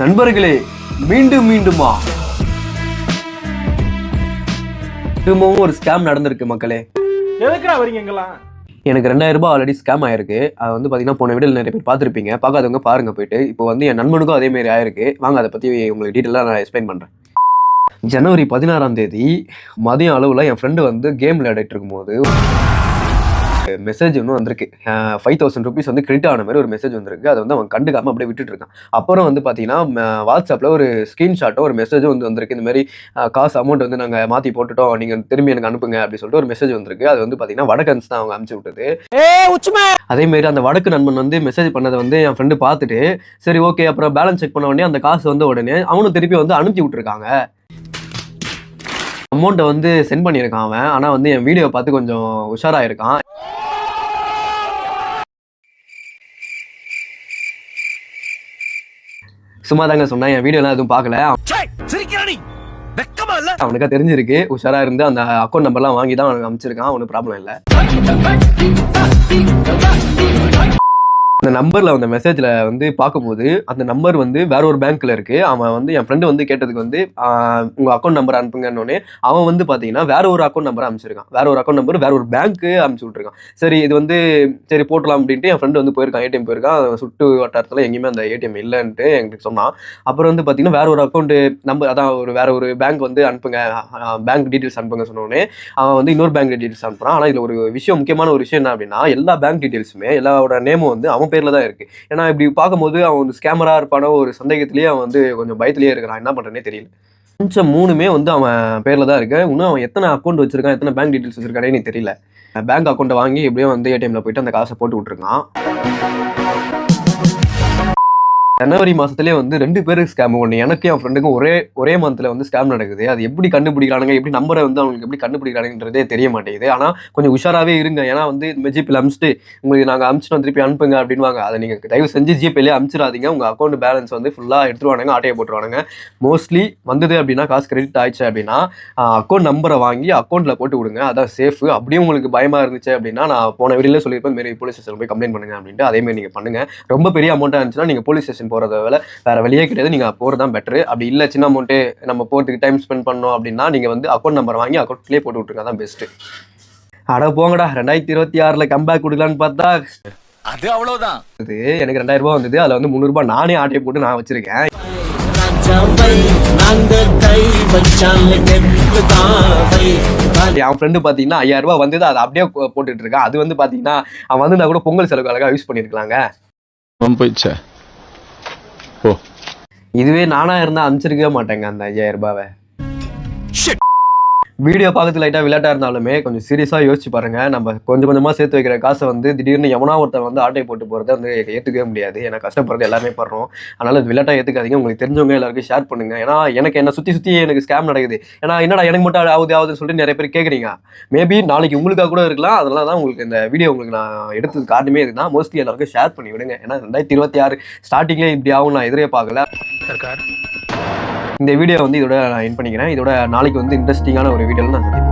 நண்பர்களே, மீண்டும் மீண்டுமா திரும்பவும் ஒரு ஸ்கேம் நடந்திருக்கு மக்களே. எதுக்குடா வரீங்க எங்கெல்லாம்? எனக்கு 2000 ரூபாய் ஆல்ரெடி ஸ்கேம் ஆயிருக்கு. அது வந்து பார்த்தீங்கன்னா போன வீடியோவில் நிறைய பேர் பார்த்துருப்பீங்க. பார்க்காதவங்க பாருங்க போயிட்டு. இப்போ வந்து என் நண்பனுக்கும் அதே மாதிரி ஆயிருக்கு. வாங்க அதை பற்றி உங்களுக்கு டீட்டெயிலாக நான் எக்ஸ்பிளைன் பண்ணுறேன். ஜனவரி 16ஆம் தேதி மதியம் அளவில் என் ஃப்ரெண்டு வந்து கேம் விளையாடிட்டு இருக்கும்போது மெசேஜ் ஒன்று வந்திருக்கு. 5000 ருபீஸ் வந்து கிரெடிட் ஆன மாதிரி ஒரு மெசேஜ் வந்திருக்கு. அதை வந்து அவன் கண்டுக்காமல் அப்படியே விட்டுட்டு இருக்கான். அப்புறம் வந்து பார்த்தீங்கன்னா வாட்ஸ்அப்பில் ஒரு ஸ்க்ரீன்ஷாட்டோ ஒரு மெசேஜும் வந்து வந்திருக்கு. இந்த மாதிரி காசு அமௌண்ட் வந்து நாங்கள் மாற்றி போட்டுட்டோம், நீங்கள் திரும்பி எனக்கு அனுப்புங்க அப்படின்னு சொல்லிட்டு ஒரு மெசேஜ் வந்திருக்கு. அது வந்து பார்த்தீங்கன்னா வடக்கன்ஸ் தான் அவங்க அனுப்பிச்சு விட்டது. அதேமாரி அந்த வடக்கு நண்பன் வந்து மெசேஜ் பண்ணதை வந்து என் ஃப்ரெண்டு பார்த்துட்டு சரி ஓகே, அப்புறம் பேலன்ஸ் செக் பண்ண உடனே அந்த காசு வந்து உடனே அவனும் திருப்பி வந்து அனுப்பிச்சி விட்டுருக்காங்க. அமௌண்ட்டை வந்து சென்ட் பண்ணியிருக்கான் அவன். ஆனால் வந்து என் வீடியோ பார்த்து கொஞ்சம் உஷாராயிருக்கான். சும்மா தாங்க சொன்னேன், என் வீடியோலாம் எதுவும் பார்க்கல. அவனுக்கா தெரிஞ்சிருக்கு. உஷாரா இருந்து அந்த அக்கௌண்ட் நம்பர்லாம் வாங்கி தான் அவனுக்கு அமைச்சிருக்கான். ஒன்றும் ப்ராப்ளம் இல்லை. அந்த நம்பரில் அந்த மெசேஜில் வந்து பார்க்கும்போது அந்த நம்பர் வந்து வேற ஒரு பேங்க்கில் இருக்குது. அவன் வந்து என் ஃப்ரெண்டு வந்து கேட்டதுக்கு வந்து உங்கள் அக்கௌண்ட் நம்பர் அனுப்புங்கன்னொடனே அவன் வந்து பார்த்தீங்கன்னா வேற ஒரு அக்கௌண்ட் நம்பரை அனுப்பிச்சிருக்கான். வேற ஒரு அக்கௌண்ட் நம்பர் வேற ஒரு பேங்க்கு அனுப்பிச்சி விட்ருக்கான். சரி இது வந்து சரி போட்டலாம் அப்படின்ட்டு என் ஃப்ரெண்டு வந்து போயிருக்கான். ஏடிஎம் போயிருக்கான். சுட்டு வட்டாரத்தில் எங்கேயுமே அந்த ஏடிஎம் இல்லைன்ட்டு எங்களுக்கு சொன்னான். அப்புறம் வந்து பார்த்தீங்கன்னா வேற ஒரு அக்கௌண்ட் நம்பர், அதான் வேற ஒரு பேங்க் வந்து அனுப்புங்க, பேங்க் டீட்டெயில்ஸ் அனுப்புங்க சொன்னோடனே அவன் வந்து இன்னொரு பேங்க் டீட்டெயில்ஸ் அனுப்புறான். ஆனால் இதில் ஒரு விஷயம், முக்கியமான ஒரு விஷயம் என்ன அப்படின்னா, எல்லா பேங்க் டீட்டெயில்ஸுமே எல்லாரோட நேமும் வந்து அவன் பேர்ல தான் இருக்கு. ஏன்னா இப்படி பார்க்கும்போது அவன் வந்து ஸ்கேமரா இருப்பானோ ஒரு சந்தேகத்திலேயே அவன் வந்து கொஞ்சம் பயத்திலேயே இருக்கிறான். என்ன பண்றேனே தெரியல. கொஞ்சம் 3மே வந்து அவன் பேர்ல தான் இருக்கு. இன்னும் அவன் எத்தனை அக்கௌண்ட் வச்சிருக்கான், எத்தனை பேங்க் டீட்டெயில்ஸ் வச்சிருக்கானே எனக்கு தெரியல. பேங்க் அக்கௌண்ட்டை வாங்கி எப்படியோ வந்து ஏடிஎம்ல போயிட்டு அந்த காசை போட்டு விட்டுருக்கான். ஜனவரி மாசத்துலேயே வந்து 2 பேருக்கு ஸ்கேம். ஒன்று எனக்கு என் ஃப்ரெண்டுக்கும் ஒரே மந்த்ல வந்து ஸ்கேம் நடக்குது. அது எப்படி கண்டுபிடிக்கிறானுங்க, எப்படி நம்பரை வந்து அவங்களுக்கு எப்படி கண்டுபிடிக்கிறானுன்றதே தெரிய மாட்டேங்குது. ஆனால் கொஞ்சம் உஷாராகவே இருங்க. ஏன்னா வந்து இந்த ஜிபேல அனுப்பிச்சிட்டு உங்களுக்கு நாங்கள் அனுப்பிச்சிட்டோம் திருப்பி அனுப்புங்க அப்படின்வாங்க. அதை நீங்கள் தயவு செஞ்சு ஜிபேலேயே அனுப்பிச்சிடாதீங்க. உங்கள் அக்கௌண்ட் பேலன்ஸ் வந்து ஃபுல்லாக எடுத்துருவானுங்க, ஆட்டையை போட்டுருவானுங்க. மோஸ்ட்லி வந்தது அப்படின்னா, காசு கிரெடிட் ஆயிடுச்சு அப்படின்னா அக்கௌண்ட் நம்பரை வாங்கி அக்கௌண்ட்டில் போட்டு விடுங்க. அதான் சேஃபு. அப்படியே உங்களுக்கு பயமாக இருந்துச்சு அப்படின்னா, நான் போன வீடியோவில் சொல்லியிருப்பேன், மாரி போலீஸ் ஸ்டேஷன் போய் கம்ப்ளைண்ட் பண்ணுங்க அப்படின்ட்டு. அதேமாதிரி நீங்கள் பண்ணுங்க. ரொம்ப பெரிய அமௌண்ட்டாக இருந்துச்சுன்னா நீங்கள் போலீஸ் ஸ்டேஷன் போகிறத வேற வழியே கிடையாது. நீங்க போறது தான் பெட்டர். அப்படி இல்ல சின்ன அமௌண்ட் நம்ம போறதுக்கு டைம் ஸ்பெண்ட் பண்ணோம் அப்படின்னா நீங்க வந்து அக்கௌண்ட் நம்பர் வாங்கி அக்கௌண்ட்லயே போட்டு விட்டுருங்க. தான் பெஸ்ட். அட போங்கடா, 2026ல கம்பேக் கொடுக்கலான்னு பார்த்தா அது அவ்வளவுதான். எனக்கு 2000 ரூபாய் வந்தது. அதுல வந்து 300 ரூபாய் நானே ஆட்டையை போட்டு நான் வச்சிருக்கேன். என் ஃப்ரெண்டு பாத்தீங்கன்னா 5000 ரூபாய் வந்தது, அதை அப்படியே போட்டுட்டு இருக்கான். அது வந்து பாத்தீங்கன்னா அவன் வந்து கூட பொங்கல் செலவு அழகா யூஸ் பண்ணிருக்கலாங்க. இதுவே நானா இருந்தா அனுப்பிச்சிருக்கவே மாட்டேங்க அந்த 5000 ரூபாவை. வீடியோ பார்க்கறது லைட்டாக விளையாட்டாக இருந்தாலுமே கொஞ்சம் சீரியஸாக யோசிச்சு பாருங்க. நம்ம கொஞ்சம் கொஞ்சமாக சேர்த்து வைக்கிற காசை வந்து திடீர்னு எவனா ஒருத்தன் வந்து ஆட்டை போட்டு போகிறத வந்து ஏற்றுக்கவே முடியாது. ஏன்னா கஷ்டப்படுறது எல்லாமே படுறோம். அதனால் அது விளையாட்டாக ஏற்றுக்காதீங்க. உங்களுக்கு தெரிஞ்சவங்க எல்லாருக்கும் ஷேர் பண்ணுங்க. ஏன்னா என்ன சுற்றி எனக்கு ஸ்கேம் நடக்குது. ஏன்னா என்னடா எனக்கு மட்டும் ஆகுதுன்னு சொல்லிட்டு நிறைய பேர் கேட்குறீங்க. மேபி நாளைக்கு உங்களுக்காக கூட இருக்கலாம். அதனால தான் உங்களுக்கு இந்த வீடியோ உங்களுக்கு நான் எடுத்தது காரணமே இதுதான். மோஸ்ட்லி எல்லாருக்கும் ஷேர் பண்ணி விடுங்க. ஏன்னா 2026 ஸ்டார்டிங்லேயே இப்படி ஆகும் நான் எதிரே பார்க்கல. இந்த வீடியோ வந்து இதோட நான் எண்ட் பண்ணிக்கிறேன். இதோட நாளைக்கு வந்து இன்ட்ரெஸ்டிங்கான ஒரு வீடியோவில் நான்